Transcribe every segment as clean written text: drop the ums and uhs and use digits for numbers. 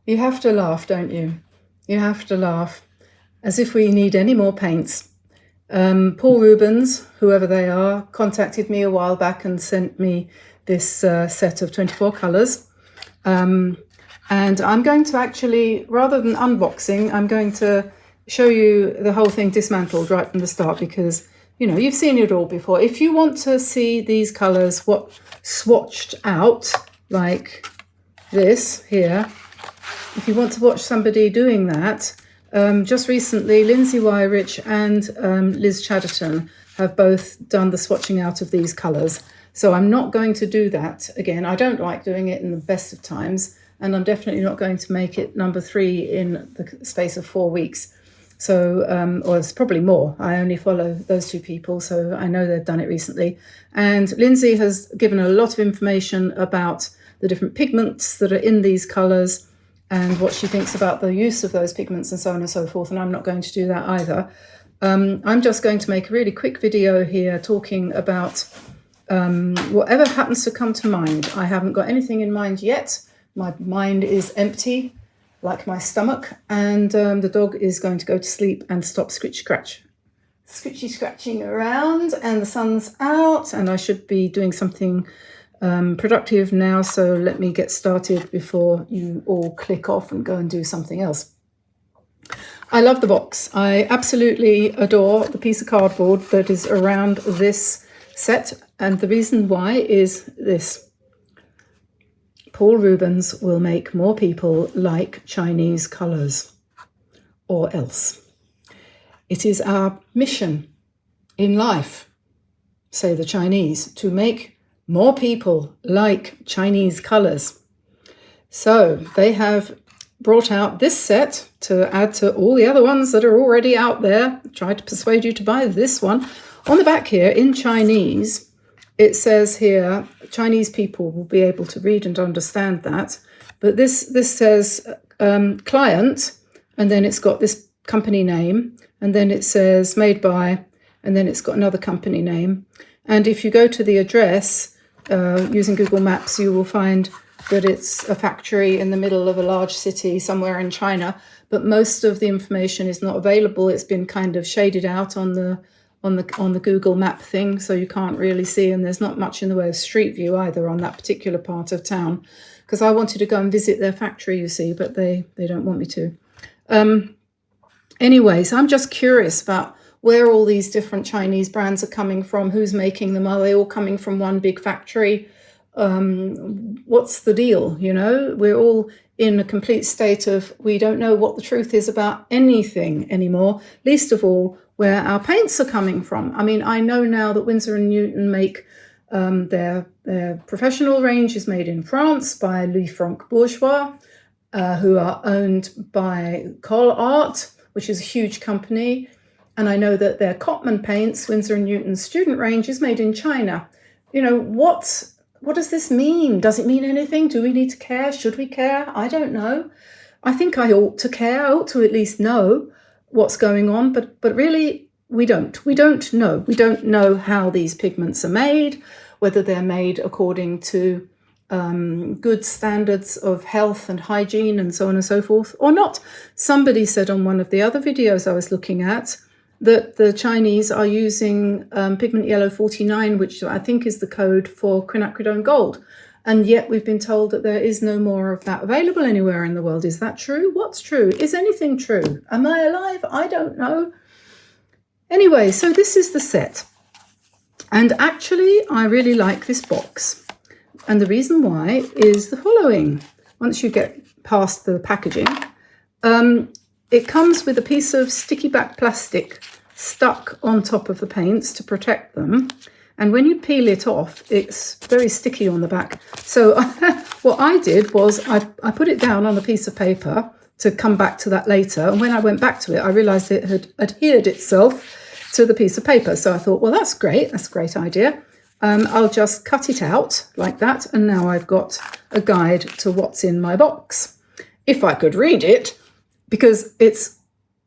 You have to laugh, don't you? You have to laugh, as if we need any more paints. Paul Rubens, whoever they are, contacted me a while back and sent me this set of 24 colours. And I'm going to actually, rather than unboxing, I'm going to show you the whole thing dismantled right from the start, because, you know, you've seen it all before. If you want to see these colours swatched out like this here, if you want to watch somebody doing that, just recently Lindsay Wyrich and Liz Chatterton have both done the swatching out of these colours. So I'm not going to do that again. I don't like doing it in the best of times, and I'm definitely not going to make it number 3 in the space of 4 weeks. So, or it's probably more. I only follow those 2 people, so I know they've done it recently. And Lindsay has given a lot of information about the different pigments that are in these colours and what she thinks about the use of those pigments and so on and so forth. And I'm not going to do that either. I'm just going to make a really quick video here talking about whatever happens to come to mind. I haven't got anything in mind yet. My mind is empty, like my stomach, and the dog is going to go to sleep and stop scratchy scratching around, and the sun's out, and I should be doing something productive now. So let me get started before you all click off and go and do something else. I love the box. I absolutely adore the piece of cardboard that is around this set, and the reason why is this. Paul Rubens will make more people like Chinese colours, or else. It is our mission in life, say the Chinese, to make more people like Chinese colours. So they have brought out this set to add to all the other ones that are already out there. Tried to persuade you to buy this one. On the back here in Chinese, it says here, Chinese people will be able to read and understand that. But this says client, and then it's got this company name, and then it says made by, and then it's got another company name. And if you go to the address using Google Maps, you will find that it's a factory in the middle of a large city somewhere in China. But most of the information is not available. It's been kind of shaded out on the Google map thing, so you can't really see, and there's not much in the way of street view either on that particular part of town, because I wanted to go and visit their factory, you see, but they don't want me to. Anyway, so I'm just curious about where all these different Chinese brands are coming from, who's making them, are they all coming from one big factory? What's the deal, you know? We're all in a complete state of, we don't know what the truth is about anything anymore, least of all where our paints are coming from. I mean, I know now that Winsor & Newton make their professional range is made in France by Louis Franck Bourgeois, who are owned by Col Art, which is a huge company. And I know that their Cotman paints, Winsor & Newton's student range, is made in China. You know, what does this mean? Does it mean anything? Do we need to care? Should we care? I don't know. I think I ought to care. I ought to at least know what's going on, but really we don't. We don't know. We don't know how these pigments are made, whether they're made according to good standards of health and hygiene and so on and so forth, or not. Somebody said on one of the other videos I was looking at that the Chinese are using pigment yellow 49, which I think is the code for quinacridone gold. And yet we've been told that there is no more of that available anywhere in the world. Is that true? What's true? Is anything true? Am I alive? I don't know. Anyway, so this is the set. And actually, I really like this box. And the reason why is the following. Once you get past the packaging, it comes with a piece of sticky back plastic stuck on top of the paints to protect them. And when you peel it off, it's very sticky on the back. So what I did was I put it down on a piece of paper to come back to that later. And when I went back to it, I realized it had adhered itself to the piece of paper. So I thought, well, that's great. That's a great idea. I'll just cut it out like that. And now I've got a guide to what's in my box. If I could read it, because it's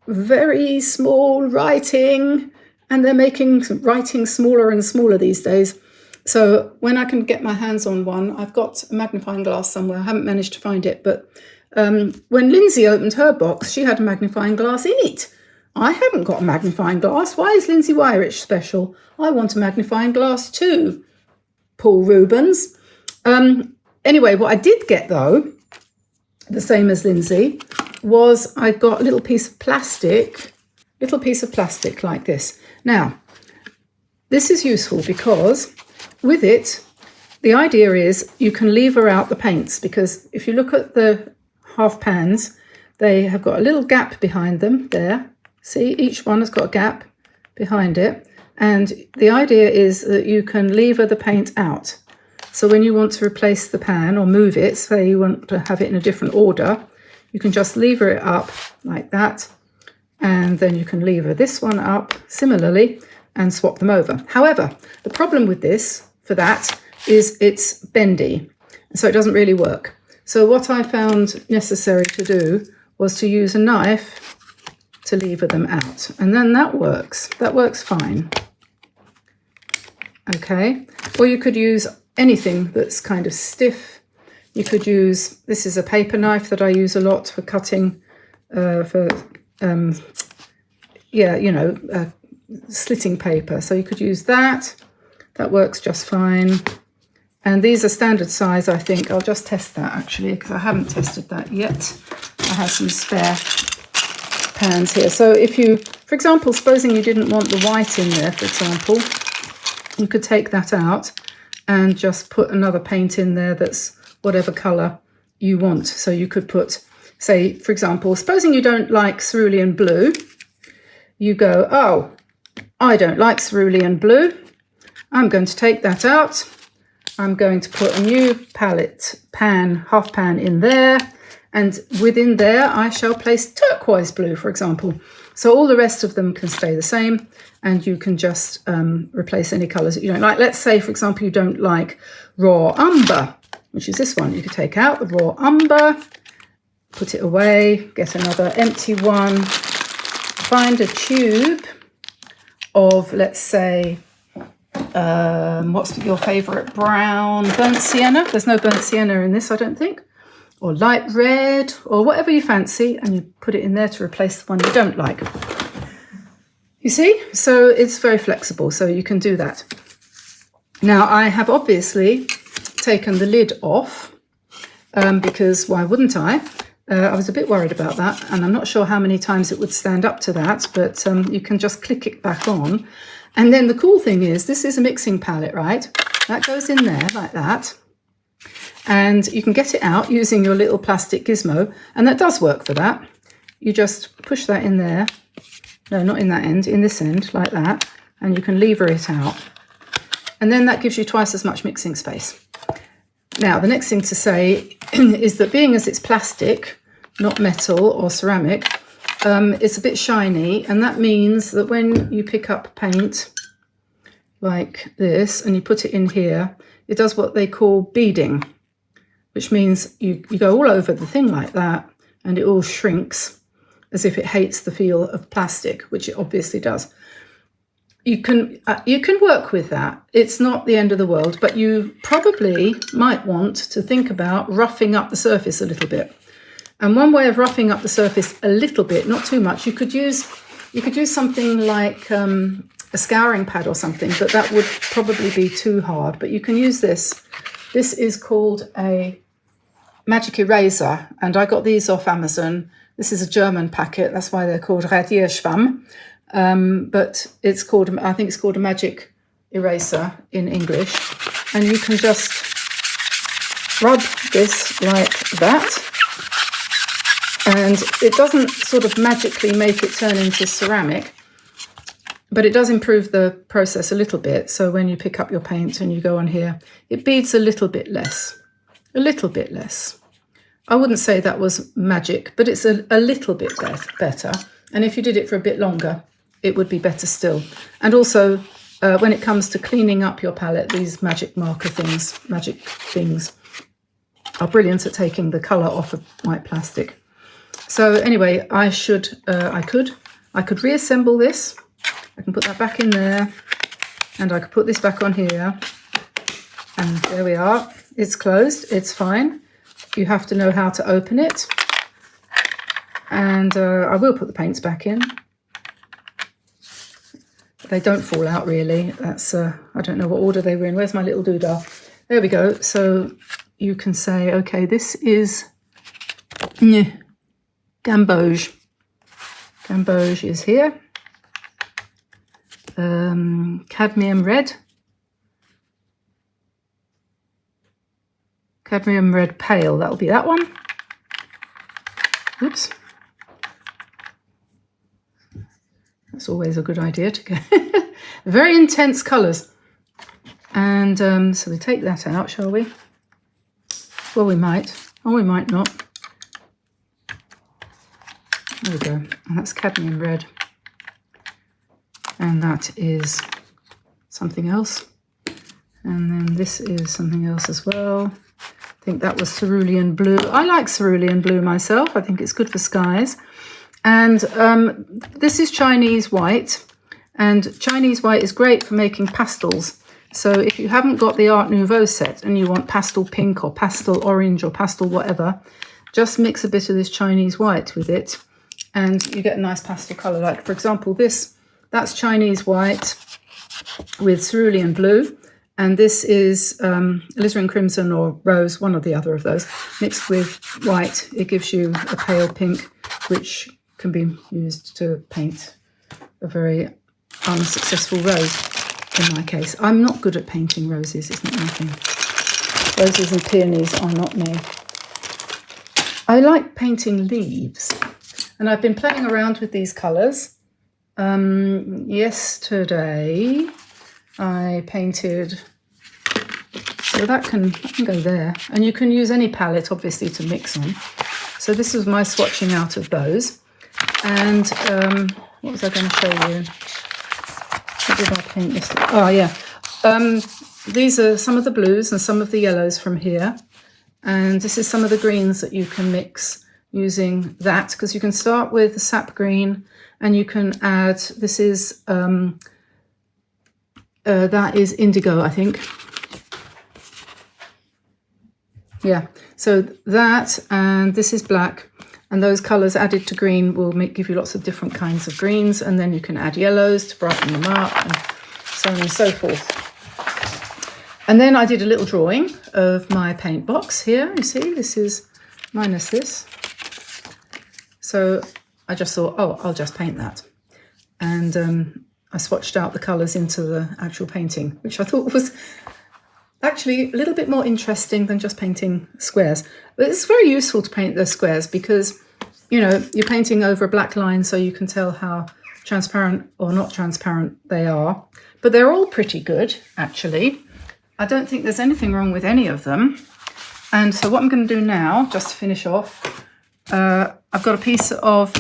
very small writing, and they're making writing smaller and smaller these days. So when I can get my hands on one, I've got a magnifying glass somewhere. I haven't managed to find it, but when Lindsay opened her box, she had a magnifying glass in it. I haven't got a magnifying glass. Why is Lindsay Weyrich special? I want a magnifying glass too, Paul Rubens. Anyway, what I did get though, the same as Lindsay, was I got a little piece of plastic like this. Now, this is useful because with it, the idea is you can lever out the paints, because if you look at the half pans, they have got a little gap behind them there. See, each one has got a gap behind it. And the idea is that you can lever the paint out. So when you want to replace the pan or move it, say you want to have it in a different order, you can just lever it up like that. And then you can lever this one up similarly and swap them over. However, the problem with this, for that, is it's bendy. So it doesn't really work. So what I found necessary to do was to use a knife to lever them out. And then that works. That works fine. Okay. Or you could use anything that's kind of stiff. You could use, this is a paper knife that I use a lot for cutting, slitting paper. So you could use that. That works just fine. And these are standard size, I think. I'll just test that actually, because I haven't tested that yet. I have some spare pans here. So if you, for example, supposing you didn't want the white in there, for example, you could take that out and just put another paint in there that's whatever colour you want. So you could put, say, for example, supposing you don't like cerulean blue, you go, oh, I don't like cerulean blue. I'm going to take that out. I'm going to put a new palette pan, half pan in there. And within there, I shall place turquoise blue, for example. So all the rest of them can stay the same, and you can just replace any colours that you don't like. Let's say, for example, you don't like raw umber, which is this one. You could take out the raw umber, put it away, get another empty one, find a tube of, let's say, what's your favourite brown? Burnt sienna. There's no burnt sienna in this, I don't think. Or light red, or whatever you fancy, and you put it in there to replace the one you don't like. You see? So it's very flexible, so you can do that. Now, I have obviously taken the lid off, because why wouldn't I? I was a bit worried about that, and I'm not sure how many times it would stand up to that, but you can just click it back on. And then the cool thing is, this is a mixing palette, right? That goes in there like that. And you can get it out using your little plastic gizmo. And that does work for that. You just push that in there. No, not in that end, in this end, like that. And you can lever it out. And then that gives you twice as much mixing space. Now, the next thing to say is that being as it's plastic, not metal or ceramic, it's a bit shiny. And that means that when you pick up paint like this and you put it in here, it does what they call beading, which means you go all over the thing like that and it all shrinks as if it hates the feel of plastic, which it obviously does. You can work with that. It's not the end of the world, but you probably might want to think about roughing up the surface a little bit. And one way of roughing up the surface a little bit, not too much, you could use something like a scouring pad or something, but that would probably be too hard. But you can use this. This is called a magic eraser, and I got these off Amazon. This is a German packet, that's why they're called Radierschwamm. But it's called, I think it's called a magic eraser in English. And you can just rub this like that. And it doesn't sort of magically make it turn into ceramic, but it does improve the process a little bit. So when you pick up your paint and you go on here, it beads a little bit less. A little bit less. I wouldn't say that was magic, but it's a little bit better. And if you did it for a bit longer, it would be better still. And also, when it comes to cleaning up your palette, these magic things are brilliant at taking the colour off of white plastic. So anyway, I could reassemble this. I can put that back in there, and I could put this back on here. And there we are. It's closed. It's fine. You have to know how to open it. And I will put the paints back in. They don't fall out really. That's, I don't know what order they were in. Where's my little doodah? There we go. So you can say, okay, this is gamboge. Gamboge is here. Cadmium red. Cadmium red pale, that'll be that one. Oops. That's always a good idea to get very intense colours. And so we take that out, shall we? Well, we might, or we might not. There we go. And that's cadmium red. And that is something else. And then this is something else as well. I think that was cerulean blue. I like cerulean blue myself. I think it's good for skies. And this is Chinese white. And Chinese white is great for making pastels. So if you haven't got the Art Nouveau set and you want pastel pink or pastel orange or pastel whatever, just mix a bit of this Chinese white with it and you get a nice pastel colour. Like, for example, that's Chinese white with cerulean blue. And this is alizarin crimson or rose, one or the other of those, mixed with white. It gives you a pale pink, which can be used to paint a very unsuccessful rose, in my case. I'm not good at painting roses, it's not my thing. Roses and peonies are not me. I like painting leaves, and I've been playing around with these colours. Yesterday I painted, so that can go there, and you can use any palette obviously to mix on. So this is my swatching out of those. And what was I going to show you? What did I paint yesterday? Oh yeah, these are some of the blues and some of the yellows from here, and this is some of the greens that you can mix using that, because you can start with the sap green and you can add, this is that is indigo, I think. Yeah, so that, and this is black, and those colours added to green will give you lots of different kinds of greens, and then you can add yellows to brighten them up, and so on and so forth. And then I did a little drawing of my paint box here. You see, this is minus this. So I just thought, oh, I'll just paint that. And I swatched out the colours into the actual painting, which I thought was actually a little bit more interesting than just painting squares. But it's very useful to paint those squares because, you know, you're painting over a black line so you can tell how transparent or not transparent they are. But they're all pretty good, actually. I don't think there's anything wrong with any of them. And so what I'm going to do now, just to finish off, I've got a piece of,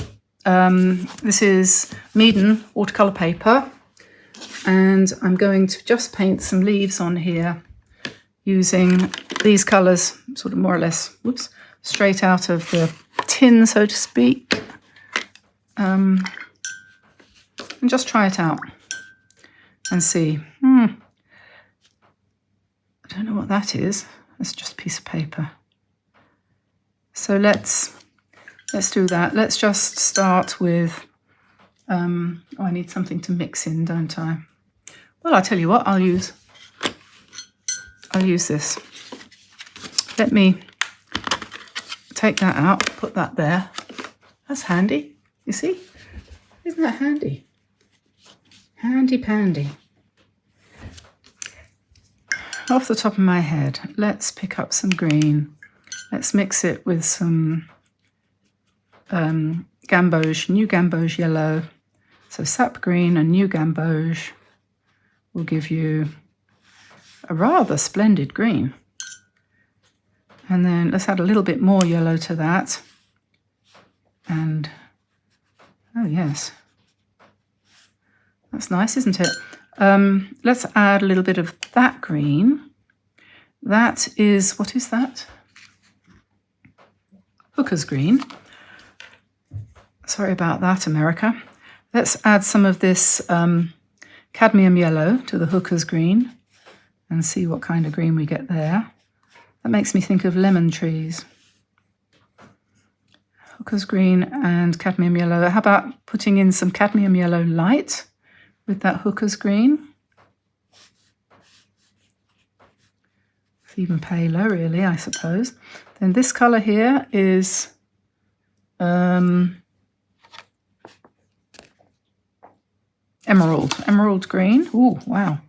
this is Meeden watercolour paper, and I'm going to just paint some leaves on here using these colours, sort of more or less, whoops, straight out of the tin, so to speak, and just try it out and see. I don't know what that is. It's just a piece of paper. So let's do that. Let's just start with, oh, I need something to mix in, don't I? Well, I'll tell you what, I'll use this. Let me take that out, put that there. That's handy, you see? Isn't that handy? Handy pandy. Off the top of my head, let's pick up some green. Let's mix it with some gamboge, new gamboge yellow. So sap green and new gamboge will give you a rather splendid green. And then let's add a little bit more yellow to that. And, oh yes, that's nice, isn't it? Let's add a little bit of that green. That is, what is that? Hooker's green. Sorry about that, America. Let's add some of this cadmium yellow to the Hooker's green and see what kind of green we get there. That makes me think of lemon trees. Hooker's green and cadmium yellow. How about putting in some cadmium yellow light with that Hooker's green? It's even paler, really, I suppose. Then this colour here is emerald green. Ooh, wow.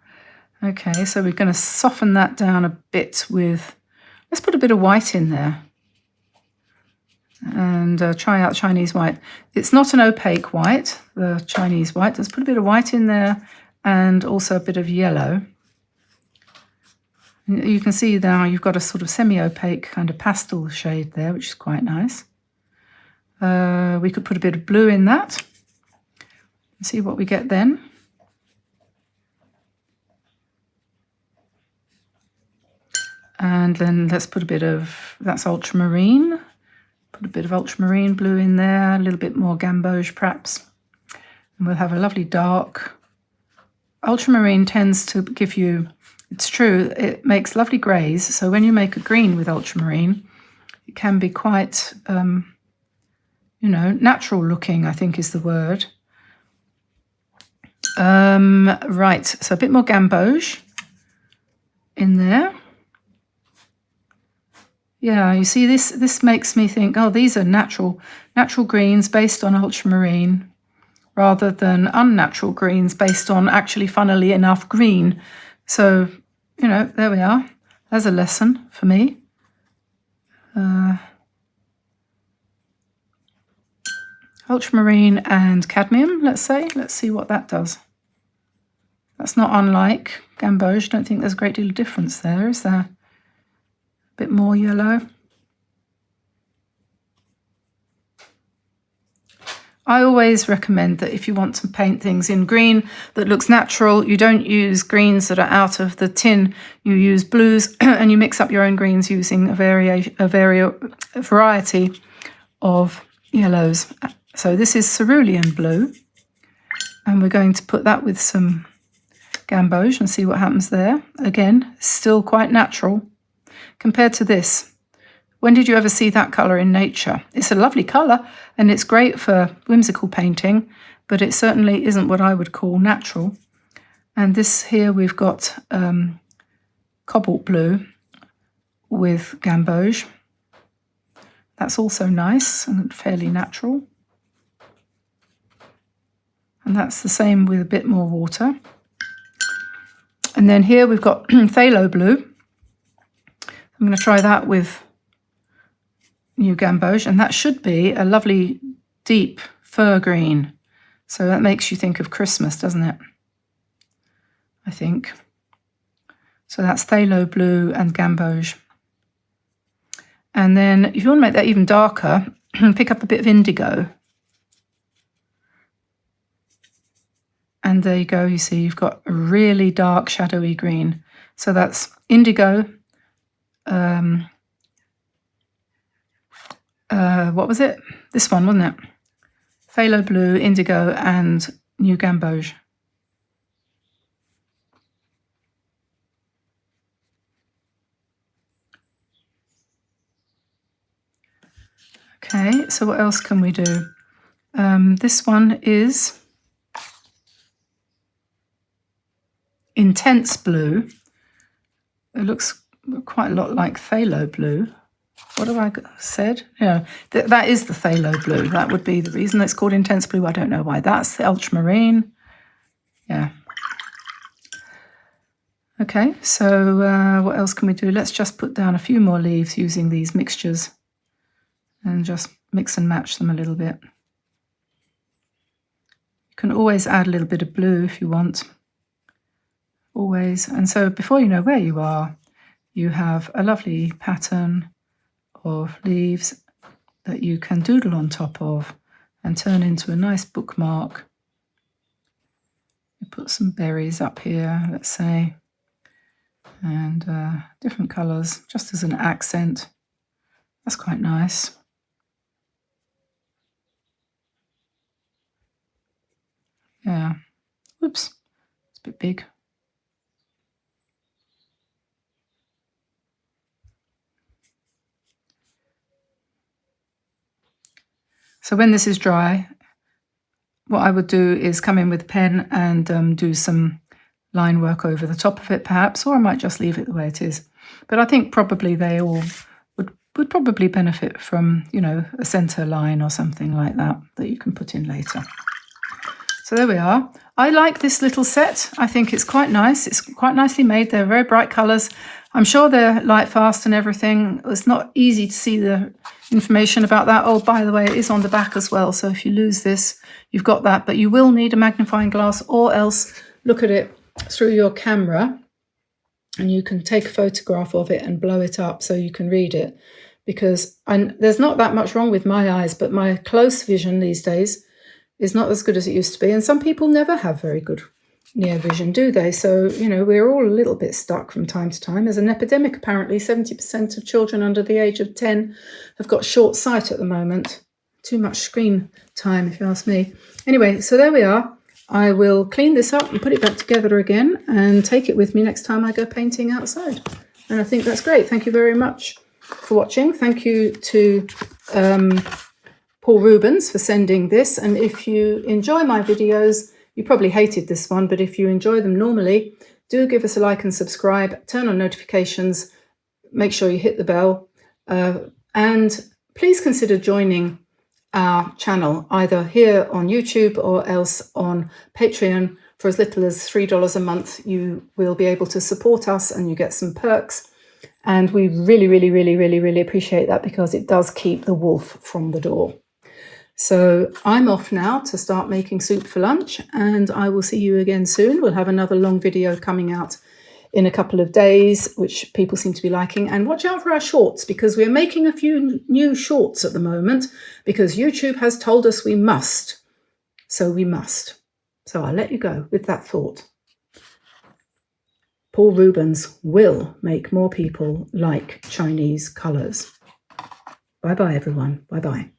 Okay, so we're going to soften that down a bit with, let's put a bit of white in there. And try out Chinese white. It's not an opaque white, the Chinese white. Let's put a bit of white in there and also a bit of yellow. And you can see now you've got a sort of semi-opaque kind of pastel shade there, which is quite nice. We could put a bit of blue in that and see what we get then. And then let's put a bit of, that's ultramarine. Put a bit of ultramarine blue in there, a little bit more gamboge perhaps. And we'll have a lovely dark. Ultramarine tends to give you, it's true, it makes lovely greys. So when you make a green with ultramarine, it can be quite, natural looking, I think is the word. Right, so a bit more gamboge in there. Yeah, you see, this makes me think, oh, these are natural greens based on ultramarine rather than unnatural greens based on actually, funnily enough, green. So, there we are. There's a lesson for me. Ultramarine and cadmium, let's say. Let's see what that does. That's not unlike gamboge. I don't think there's a great deal of difference there, is there? Bit more yellow. I always recommend that if you want to paint things in green that looks natural, you don't use greens that are out of the tin. You use blues and you mix up your own greens using a variety of yellows. So this is cerulean blue, and we're going to put that with some gamboge and see what happens there. Again, still quite natural. Compared to this, when did you ever see that colour in nature? It's a lovely colour and it's great for whimsical painting, but it certainly isn't what I would call natural. And this here we've got cobalt blue with gamboge. That's also nice and fairly natural. And that's the same with a bit more water. And then here we've got phthalo blue. I'm going to try that with new gamboge, and that should be a lovely deep fir green. So that makes you think of Christmas, doesn't it? I think. So that's phthalo blue and gamboge. And then if you want to make that even darker, pick up a bit of indigo. And there you go, you see you've got a really dark shadowy green. So that's indigo. What was it? This one, wasn't it? Phthalo blue, indigo, and new gamboge. Okay, so what else can we do? This one is intense blue. It looks quite a lot like phthalo blue. What have I said? Yeah, that is the phthalo blue. That would be the reason it's called intense blue. I don't know why. That's the ultramarine. Yeah. Okay, so what else can we do? Let's just put down a few more leaves using these mixtures and just mix and match them a little bit. You can always add a little bit of blue if you want. Always. And so before you know where you are, you have a lovely pattern of leaves that you can doodle on top of and turn into a nice bookmark. You put some berries up here, let's say, and different colours just as an accent. That's quite nice. Yeah. Oops, it's a bit big. So when this is dry, what I would do is come in with a pen and do some line work over the top of it perhaps, or I might just leave it the way it is. But I think probably they all would probably benefit from, you know, a centre line or something like that that you can put in later. So there we are. I like this little set. I think it's quite nice. It's quite nicely made. They're very bright colours. I'm sure they're light fast and everything. It's not easy to see the information about that. Oh, by the way, it is on the back as well. So if you lose this, you've got that. But you will need a magnifying glass, or else look at it through your camera and you can take a photograph of it and blow it up so you can read it. Because there's not that much wrong with my eyes, but my close vision these days is not as good as it used to be. And some people never have very good near vision, do they? So, you know, we're all a little bit stuck from time to time. There's an epidemic, apparently. 70% of children under the age of 10 have got short sight at the moment. Too much screen time, if you ask me. Anyway, so there we are. I will clean this up and put it back together again and take it with me next time I go painting outside. And I think that's great. Thank you very much for watching. Thank you to Paul Rubens for sending this. And if you enjoy my videos, you probably hated this one, but if you enjoy them normally, do give us a like and subscribe, turn on notifications, make sure you hit the bell, and please consider joining our channel either here on YouTube or else on Patreon. For as little as $3 a month, you will be able to support us and you get some perks. And we really, really, really, really, really appreciate that, because it does keep the wolf from the door. So I'm off now to start making soup for lunch, and I will see you again soon. We'll have another long video coming out in a couple of days, which people seem to be liking. And watch out for our shorts, because we're making a few new shorts at the moment, because YouTube has told us we must. So we must. So I'll let you go with that thought. Paul Rubens will make more people like Chinese colours. Bye-bye, everyone. Bye-bye.